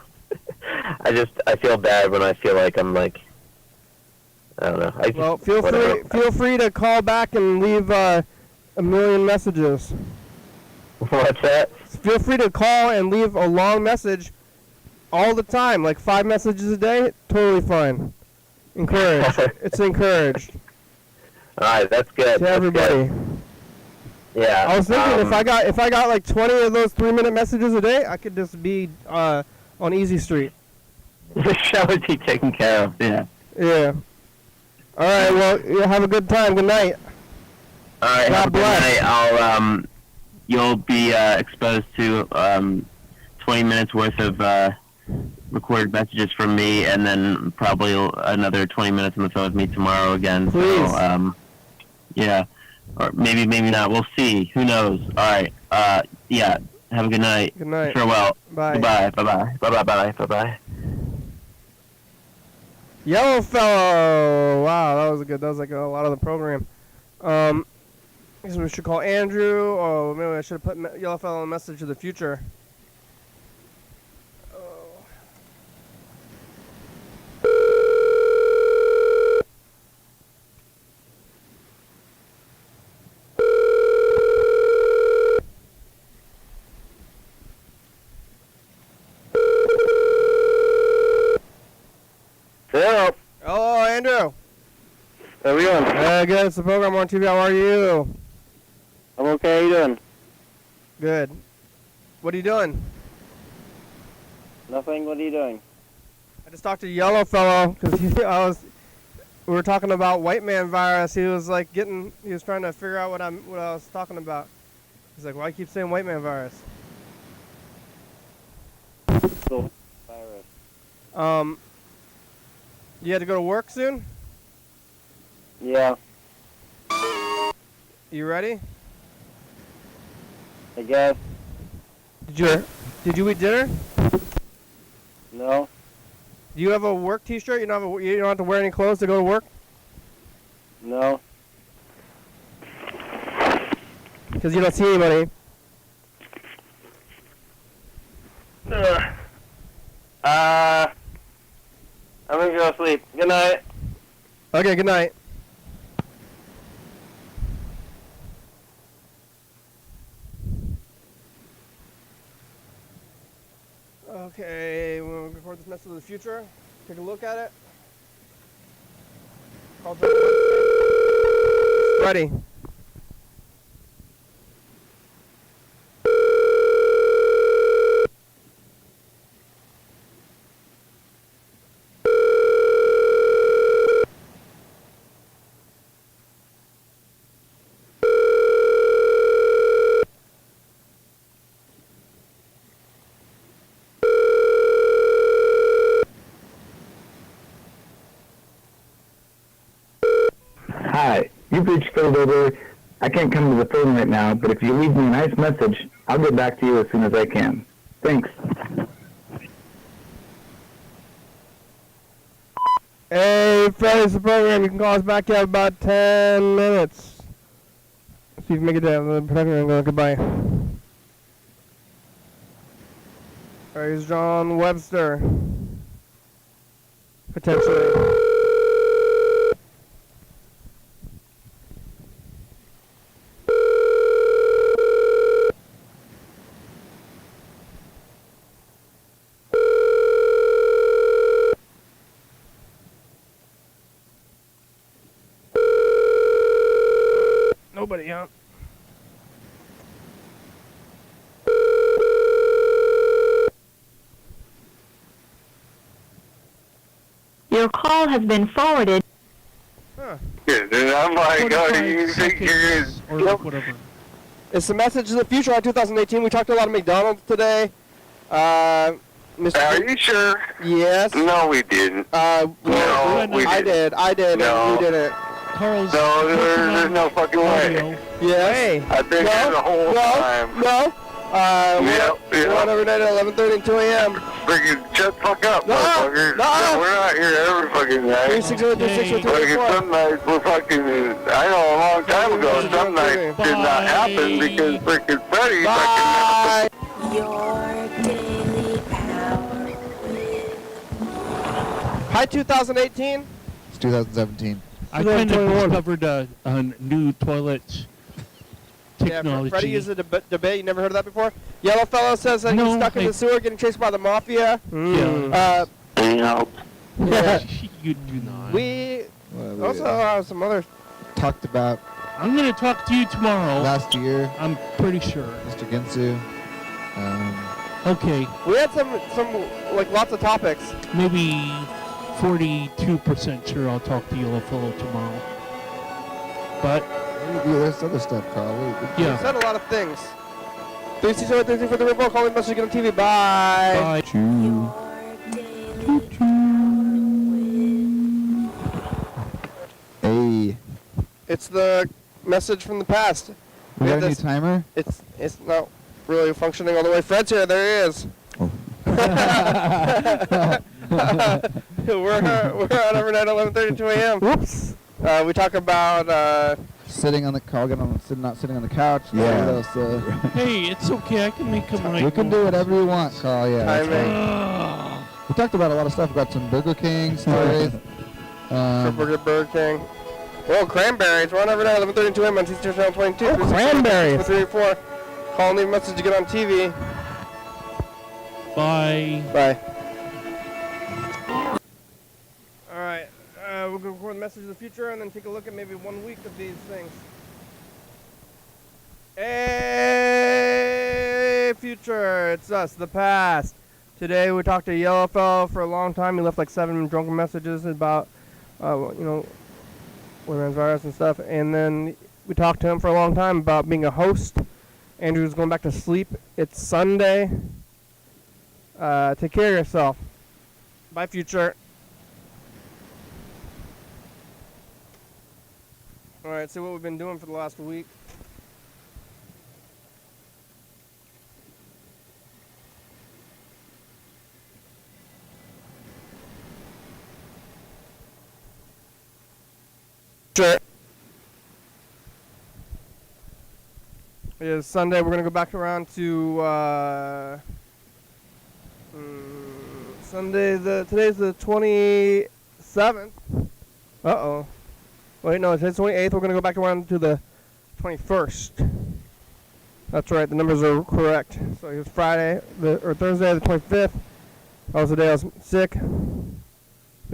I feel bad when I feel like I'm like, I don't know. Feel free to call back and leave a million messages. What's that? Feel free to call and leave a long message all the time, like 5 messages a day. Totally fine. Encouraged. It's encouraged. All right, that's good. To everybody. Good. Yeah. I was thinking if I got like 20 of those 3-minute messages a day, I could just be on Easy Street. The show would be taken care of. Yeah. Yeah. All right. Well, you have a good time. Good night. All right. God bless. Good night. You'll be exposed to 20 minutes worth of recorded messages from me, and then probably another 20 minutes on the phone with me tomorrow again. Please. So, yeah. Or maybe not. We'll see. Who knows? All right. Yeah. Have a good night. Good night. Farewell. Bye. Goodbye. Bye-bye. Bye-bye. Bye-bye. Yellow Fellow. Wow, that was good. That was like a lot of the program. I guess we should call Andrew. Oh, maybe I should have put Yellow Fellow in a message to the future. Hello. Hello, Andrew. How are we doing? Good. It's the program on TV. How are you? I'm okay. How you doing? Good. What are you doing? Nothing. What are you doing? I just talked to Yellow Fellow because we were talking about white man virus. He was like he was trying to figure out what I was talking about. He's like, why keep saying white man virus? So, virus. You had to go to work soon? Yeah. You ready? I guess. Did you eat dinner? No. Do you have a work T-shirt? You don't have to wear any clothes to go to work? No. Because you don't see anybody. I'm gonna go to sleep. Good night. Okay, good night. Okay, we'll record this message of the future. Take a look at it. Call back. Ready. Hi, you've reached Phil Dober. I can't come to the phone right now, but if you leave me a nice message, I'll get back to you as soon as I can. Thanks. Hey, Freddy's the program. You can call us back in about 10 minutes. See if you can make it down. The program go goodbye. Here's John Webster. Potentially. Nobody, huh? Your call has been forwarded. Huh. Yeah, dude, I'm like, oh, do you think you're or like whatever. It's the message of the future on 2018. We talked to a lot of McDonald's today. Mr. Are you sure? Yes. No, we didn't. Well, No, we I didn't. did. I did. No. You didn't. Carl's No, there's no fucking way. Yes. Hey. I've been here the whole time. No. Yep. We're on every night at 11:30 and 2 a.m. Freaking shut the fuck up, No, motherfucker. no. We're not here every fucking night. 360 Fucking some nights we're fucking, I know a long time ago, some nights did not happen because freaking Freddy Bye. Your daily power. Hi, 2018. It's 2017. I kind of 2021. discovered a new toilet technology. Yeah, Freddie uses a debate. You never heard of that before? Yellow fellow says that No, he's stuck in the sewer getting chased by the mafia. Yeah. Yeah. You do not. We Well, also have some other. talked about I'm going to talk to you tomorrow. last year, I'm pretty sure. Mr. Ginsu. Okay, We had some like lots of topics. maybe 42% sure I'll talk to Yellow Fellow tomorrow. But, There's other stuff, Carl. We yeah. said a lot of things. 360 for the report. Calling message on TV. Bye. Bye. Your daily power. Hey, It's the message from the past. we We got had a new this. timer? It's not really functioning all the way. Fred's here. There he is. Oh. we're on every night at 11:30 2 a.m. Whoops. We talk about Sitting on the couch, not sitting on the couch. Yeah. What else, Hey, it's okay. I can make them right. we can do whatever you want, Carl. Yeah. that's timing. right. We talked about a lot of stuff. We got some Burger King stories. Burger King. Oh, cranberries. We're on every night at 11:30 2 a.m. on Teacher Channel 22. Oh, cranberries. 334. Call and leave a message to get on TV. Bye. Bye. All right. We're going to record the message of the future and then take a look at maybe 1 week of these things. Hey, future. It's us, the past. Today we talked to Yellow Fellow for a long time. He left like 7 drunken messages about, women's virus and stuff. And then we talked to him for a long time about being a host. Andrew's going back to sleep. It's Sunday. Take care of yourself. Bye, future. All right, see what we've been doing for the last week. Sure. It is Sunday. We're gonna go back around to Sunday. Today's the 27th. Uh-oh. Wait, no, it's the 28th. We're going to go back around to the 21st. That's right. The numbers are correct. So it was Friday, or Thursday, the 25th. That was the day I was sick. Been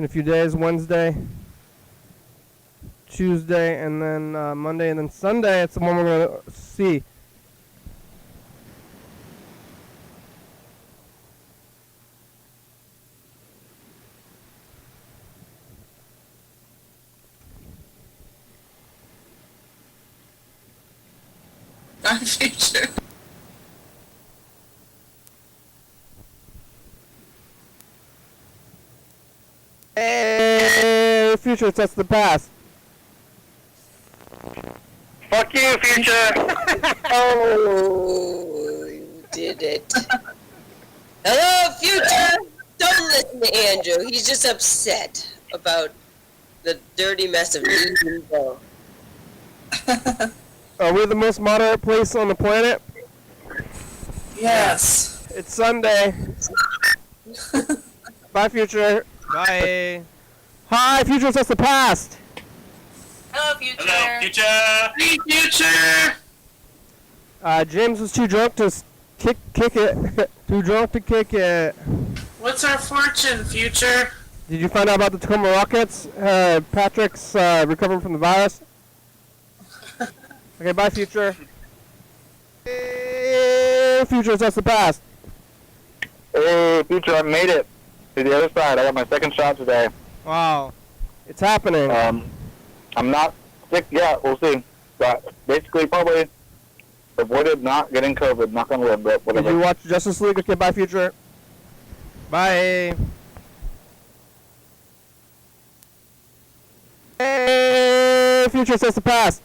a few days. Wednesday, Tuesday, and then Monday, and then Sunday. It's the one we're going to see. Future. Hey, future, that's the past. Fuck you, future. Oh, you did it. Hello, future. Don't listen to Andrew. He's just upset. about the dirty mess of Edenville. Are we the most moderate place on the planet? Yes. It's Sunday. Bye, future. Bye. Hi, future. That's the past. Hello, future. Hello, future. Hey, future. James was too drunk to kick it. Too drunk to kick it. What's our fortune, future? Did you find out about the Tacoma Rockets? Patrick's recovering from the virus. Okay, bye, future. Hey, future, that's the past. Hey, future, I made it to the other side. I got my second shot today. Wow, it's happening. I'm not sick yet. We'll see. But basically, probably avoided not getting COVID. Not gonna live, but whatever. Did you watch Justice League? Okay, bye, future. Bye. Hey, future, that's the past.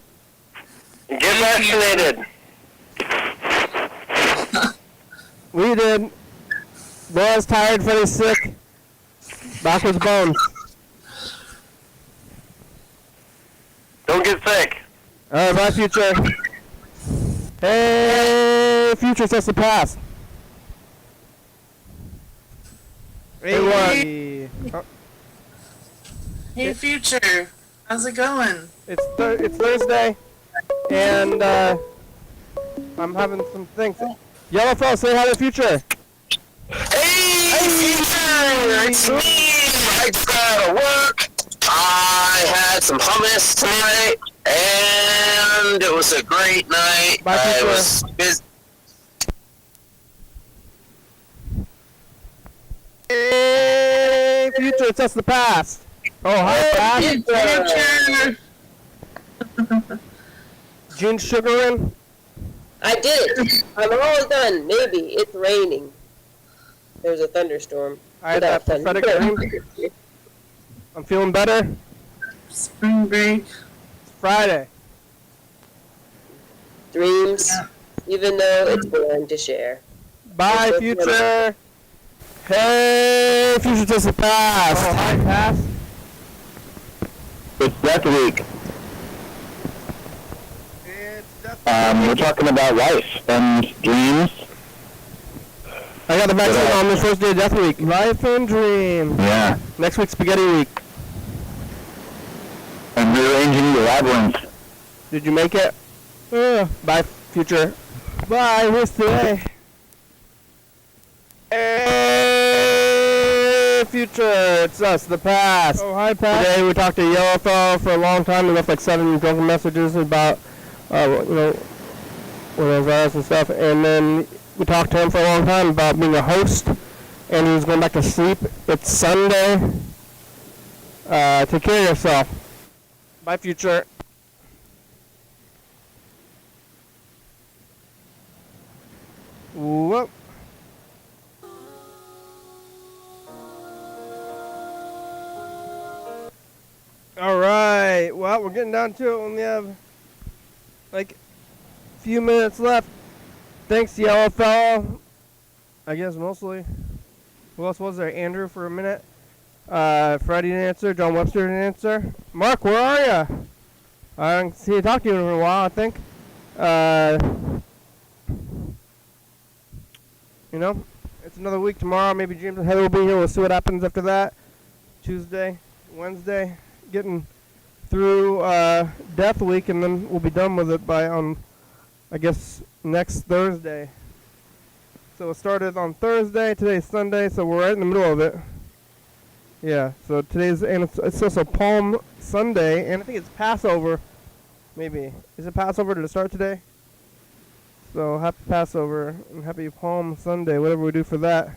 Get vaccinated. We did. Laura's tired, Freddy's sick. Backwards bones. Don't get sick. Alright, bye, future. Hey, future, that's the past. Hey, what? Hey, future. How's it going? It's Thursday, and I'm having some things. Yellowfell, say hi to the future. Hey, future! It's me! I got out of work. I had some hummus tonight, and it was a great night. Bye, I future. was busy. Hey, future, it's us the past. Oh, hi, past. Future. Gene sugaring. I did it. I'm all done. Maybe. It's raining. There's a thunderstorm. I had that prophetic dream. I'm feeling better. Spring break. It's Friday. Dreams, even though it's boring to share. Bye, future. Hey, future, it's us the past. Oh, hi, past. It's Death Week. We're talking about life and dreams. I got the vaccine on this first day of Death Week. Life and dream. Yeah. Next week's Spaghetti Week. And rearranging the labyrinth. Did you make it? Bye, future. Bye, who's today? Hey, future, it's us, the past. Oh, hi, past. Today we talked to Yellowfell for a long time. We left like 7 drunken messages about, virus and stuff. And then we talked to him for a long time about being a host. And he was going back to sleep. It's Sunday. Take care of yourself. Bye, future. Whoop. Alright, well, we're getting down to it. We only have like a few minutes left. Thanks, Yellowfell. I guess mostly. Who else was there? Andrew for a minute. Freddie didn't answer. John Webster didn't answer. Mark, where are ya? I haven't seen you talk to you in a while, I think. It's another week tomorrow. Maybe James and Heather will be here. We'll see what happens after that. Tuesday, Wednesday. Getting through Death Week, and then we'll be done with it by, I guess, next Thursday. So it started on Thursday. Today's Sunday, so we're right in the middle of it. Yeah, so it's also Palm Sunday, and I think it's Passover, maybe. Is it Passover to start today? So happy Passover, and happy Palm Sunday, whatever we do for that.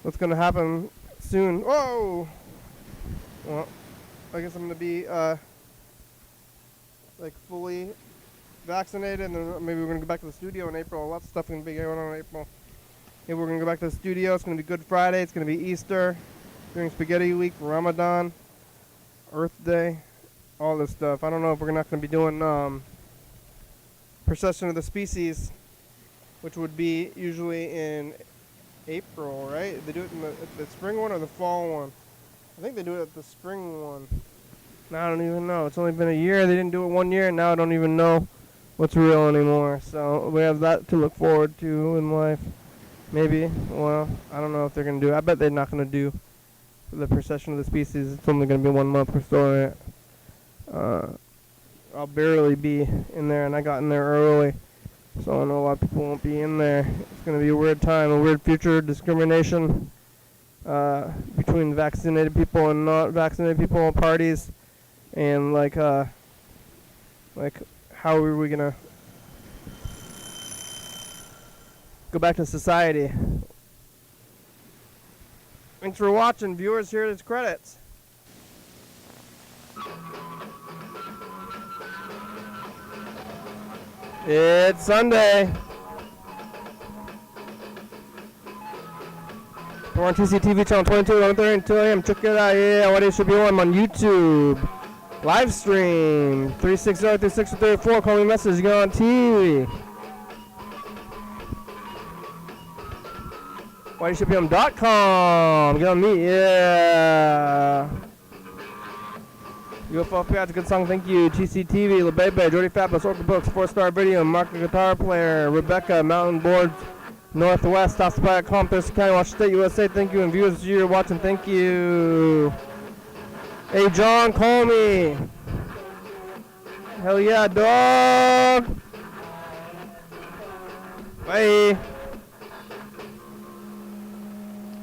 What's going to happen soon? Whoa! Well, I guess I'm going to be, fully vaccinated, and then maybe we're going to go back to the studio in April. Lots of stuff going to be going on in April. Maybe we're going to go back to the studio. It's going to be Good Friday. It's going to be Easter. During Spaghetti Week, Ramadan, Earth Day, all this stuff. I don't know if we're not going to be doing Procession of the Species, which would be usually in April, right? They do it in the spring one or the fall one? I think they do it at the spring one. Now I don't even know. It's only been a year. They didn't do it 1 year, and now I don't even know what's real anymore. So we have that to look forward to in life. Maybe. Well, I don't know if they're going to do it. I bet they're not going to do the procession of the species. It's only going to be 1 month or so. I'll barely be in there, and I got in there early. So I know a lot of people won't be in there. It's going to be a weird time, a weird future, discrimination between vaccinated people and not vaccinated people, parties, and like how are we going to go back to society? Thanks for watching, viewers. Here are the credits. It's Sunday. We're on TCTV channel 22, 11:30 and 2 a.m. Check it out. Yeah, YDHWM. I'm on YouTube. Live stream 360-3634. Call me a message. Get on TV. YDHWM.com. Get on me. Yeah. UFO That's a good song, thank you. TCTV, La Bebe, Jordy Fabulous, Orca Books, 4-Star Video, Mark the Guitar Player, Rebecca, Mountain Boards, Northwest, StopSpy.com, Thurston County, Washington State, USA, thank you. And viewers, you're watching, thank you. Hey, John, call me. Hell yeah, dog. Bye.